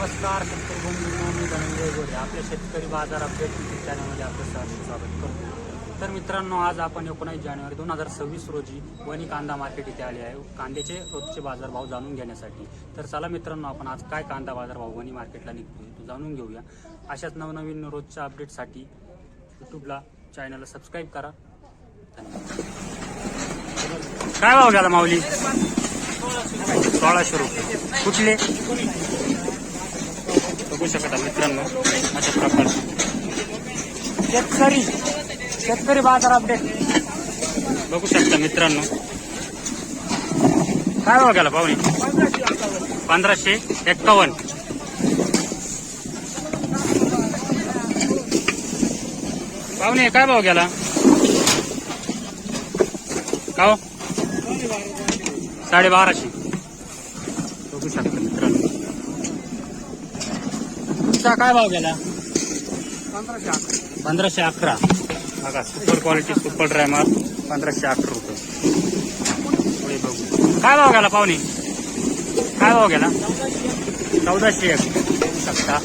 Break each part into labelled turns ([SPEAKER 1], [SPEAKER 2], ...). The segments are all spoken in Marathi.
[SPEAKER 1] नमस्कार शेतकरी बंधूंनो, मी धनंजय गोरे आपल्या शेतकरी बाजार अपडेट यूट्यूब चॅनलमध्ये आपलं सहर्ष स्वागत करतो. तर मित्रांनो, आज आपण 19 जानेवारी 2026 रोजी वणी कांदा मार्केट इथे आले आहे कांद्याचे रोजचे बाजारभाव जाणून घेण्यासाठी. तर चला मित्रांनो, आपण आज काय कांदा बाजारभाव वणी मार्केटला निघतोय तो जाणून घेऊया. अशाच नवनवीन रोजच्या अपडेटसाठी यूट्यूबला चॅनलला सबस्क्राईब करा. काय भाव गेला माऊली? 1600 रुपये. कुठले बघू शकता मित्रांनो, अशा प्रकारचे शेतकरी बाजार अपडेट बघू शकता मित्रांनो. काय भाव गेला पाहुणे? 1551. पाहुणे काय भाव गेला? का हो? 1250. बघू शकता मित्रांनो. तुमचा काय भाव गेला? 1511. बघा, सुपर क्वालिटी सुपर ड्राय माल 1511 रुपये. पुढे बघू काय भाव गेला पाहुणे? काय भाव गेला? 1401. बघू शकता,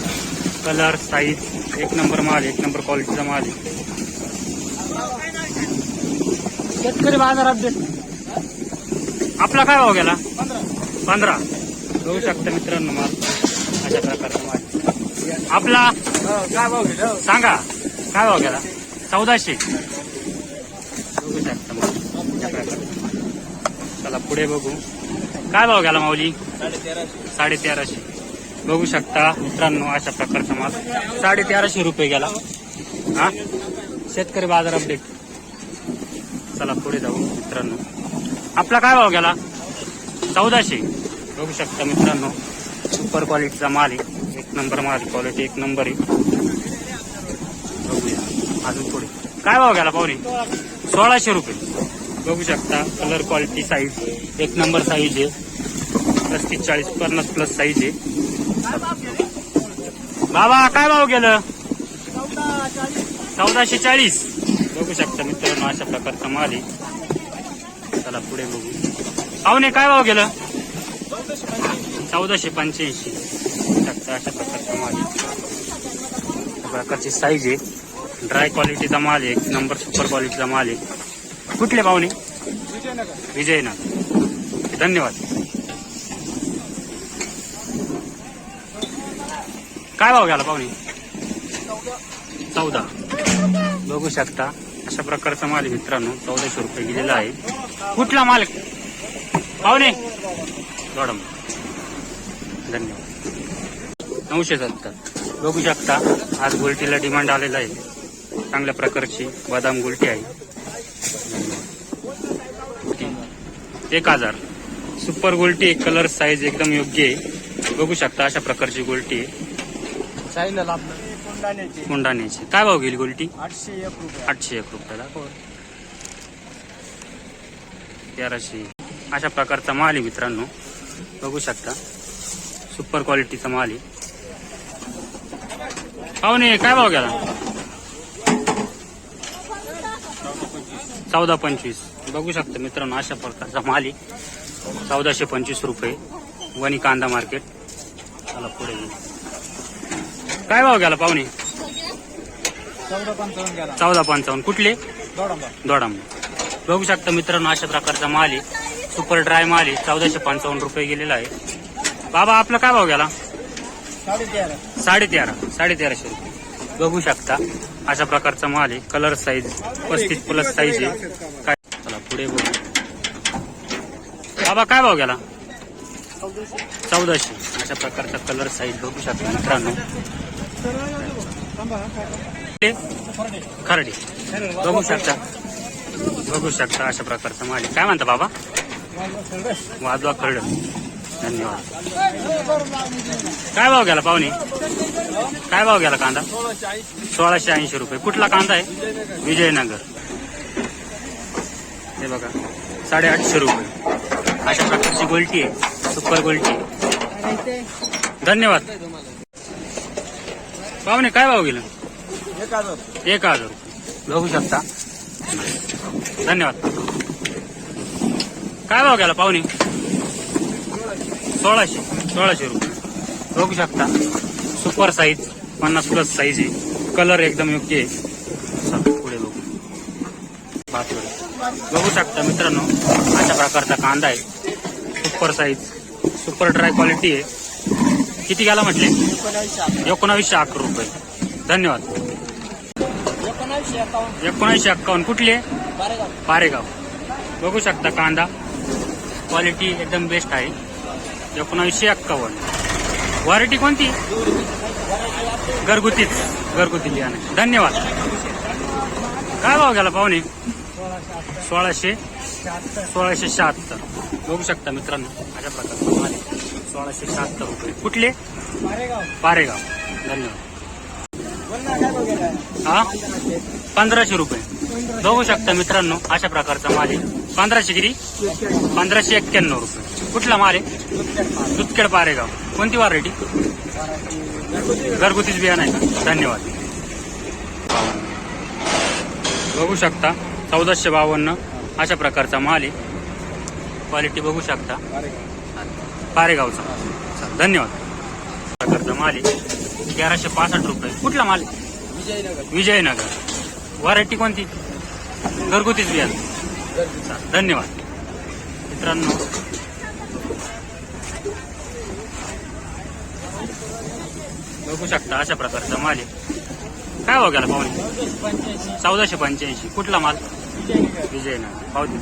[SPEAKER 1] कलर साईज एक नंबर माल, एक नंबर क्वालिटीचा माल आहे. शेतकरी बाजार अपडेट आपला काय भाव गेला? 15. बघू शकता मित्रांनो, माल अशा प्रकारचा माल. आपला काय भाव गेला सांगा? काय भाव गेला? 1400. बघू शकता माल अशा प्रकारचा. चला पुढे बघू काय भाव गेला माऊली? 1350. बघू शकता मित्रांनो, अशा प्रकारचा माल 1350 रुपये गेला. हा, शेतकरी बाजार अपडेट. चला पुढे जाऊ मित्रांनो. आपला काय भाव गेला? 1400. बघू शकता मित्रांनो, सुपर क्वालिटीचा माल आहे, एक नंबर माल, क्वालिटी एक नंबर आहे. बघूया अजून पुढे काय भाव गेला पाहुणे? 1600 रुपये. बघू शकता, कलर क्वालिटी साईज एक नंबर साईज आहे. 35 40 50 प्लस साईज आहे. बाबा काय भाव गेलं? 1440. बघू शकता मित्रांनो, अशा प्रकारचा माल आहे. चला पुढे बघू. पाहुणे काय भाव गेलं? 1485. शकता अशा प्रकारचा माल आहे. प्रकारची साईज आहे, ड्राय क्वालिटीचा माल आहे, एक नंबर सुपर क्वालिटीचा माल आहे. कुठले पाहुणे? विजयनगर. धन्यवाद. काय भाव गेला पाहुणे? 14. बघू शकता, अशा प्रकारचा माल आहे मित्रांनो. 1400 रुपये गेलेला आहे. कुठला माल पाहुणे? दोडम. धन्यवाद. 970. बघू शकता, आज गोल्टीला डिमांड आलेला आहे. चांगल्या प्रकारची बदाम गोल्टी आहे. 1000. सुपर गोल्टी, कलर साईज एकदम योग्य आहे. बघू शकता, अशा प्रकारची गोल्टी आहे. मुंडाण्याची. काय भाव गेली गोल्टी? 801 रुपये. दाखव. 1300. अशा प्रकारचा माल आहे मित्रांनो. बघू शकता, सुपर क्वालिटीचा माल आहे. पाहुणे काय भाव गेला? 1425. बघू शकता मित्रांनो, अशा प्रकारचा माल आहे. 1425 रुपये वणी कांदा मार्केट. चला पुढे काय भाव गेला पाहुणे? 1455. कुठले? दोडांबा. बघू शकता मित्रांनो, अशा प्रकारचा माल आहे. सुपर ड्राय माल आहे. 1455 रुपये गेलेला आहे. बाबा आपला काय भाव गेला? 1350 रुपये. बघू शकता, अशा प्रकारचा माल आहे. कलर साईज 35 प्लस साईज आहे. काय चला पुढे बघू. बाबा काय भाव गेला? 1400. अशा प्रकारचा कलर साईज बघू शकता मित्रांनो. खरडी. बघू शकता अशा प्रकारचा माल आहे. काय म्हणता बाबा? वाजवा खरड. धन्यवाद. काय भाव गेला पाहुणे? काय भाव गेला कांदा? 1680 रुपये. कुठला कांदा आहे? विजयनगर. हे बघा, 850 रुपये. अशा प्रकारची गोल्टी आहे, सुपर गोल्टी. धन्यवाद. पाहुणे काय भाव गेला? 1000 रुपये. बघू शकता. धन्यवाद. काय भाव गेला पाहुणे? 1600 रुपये. बघू शकता सुपर साईज 50+ साईज आहे. कलर एकदम योग्य आहे. चला, पुढे बघू. बघू शकता मित्रांनो अशा प्रकारचा कांदा आहे. Super size super dry quality आहे. किती गेला म्हटले? 1911 रुपये. धन्यवाद. 1951. कुठले? पारेगाव. बघू शकता कांदा क्वालिटी एकदम बेस्ट आहे. 1951. व्हरायटी कोणती? घरगुतीच. घरगुती बियाणे. धन्यवाद. काय भाव गेला पाहुणे? 1676. बघू शकता मित्रांनो अशा प्रकारचा माल 1676 रुपये. कुठले? पारेगाव. धन्यवाद. हा 1500 रुपये. बघू शकता मित्रांनो अशा प्रकारचा माल आहे. 1500 किती? 1591 रुपये. कुठला माल आहे? दुधखेड पारेगाव. कोणती व्हरायटी? घरगुतीच बियाणं आहे का? धन्यवाद. बघू शकता 1452 अशा प्रकारचा माल आहे. क्वालिटी बघू शकता पारेगावचा. धन्यवाद. प्रकारचा माल आहे 1165 रुपये. कुठला माल आहे? विजयनगर. व्हरायटी कोणती? घरगुतीच बियाणं. धन्यवाद मित्रांनो. बघू शकता अशा प्रकारचा माल आहे. काय भाव गेला पाहुणे? 1485. कुठला माल? विजयनगर. पावती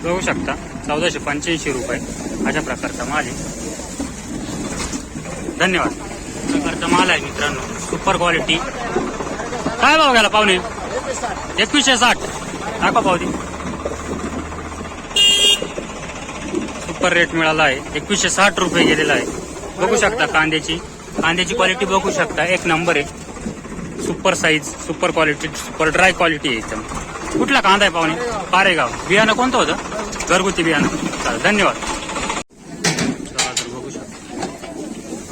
[SPEAKER 1] बघू शकता 1485 रुपये अशा प्रकारचा माल आहे. धन्यवाद. प्रकारचा माल आहे मित्रांनो सुपर क्वालिटी. काय भाव गेला पाहुणे? 2160. दाखवा पावती. सुपर रेट मिळाला आहे. 2160 रुपये गेलेला आहे. बघू शकता कांद्याची क्वालिटी बघू शकता एक नंबर आहे. Super size super quality super dry quality आहे एकदम. कुठला कांदा आहे पाहुणे? पारेगाव. बियाणं कोणतं होतं? घरगुती बियाणं. धन्यवाद. बघू शकता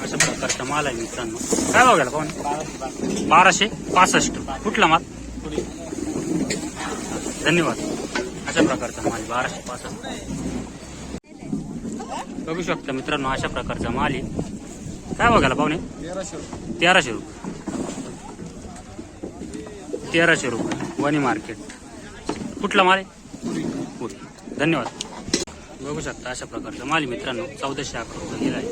[SPEAKER 1] अशा प्रकारचा माल आहे मित्रांनो. काय भाव गेला पाहुणे? 1265. कुठला माल? धन्यवाद. अशा प्रकारचा माल 1265. बघू शकता मित्रांनो अशा प्रकारचा माल आहे. काय भाव गेला पाहुणे? 1300 रुपये. 1300 रुपये वणी मार्केट. कुठला माल आहे? पुरी. धन्यवाद. बघू शकता अशा प्रकारचा माल मित्रांनो 1411 रुपये गेला आहे.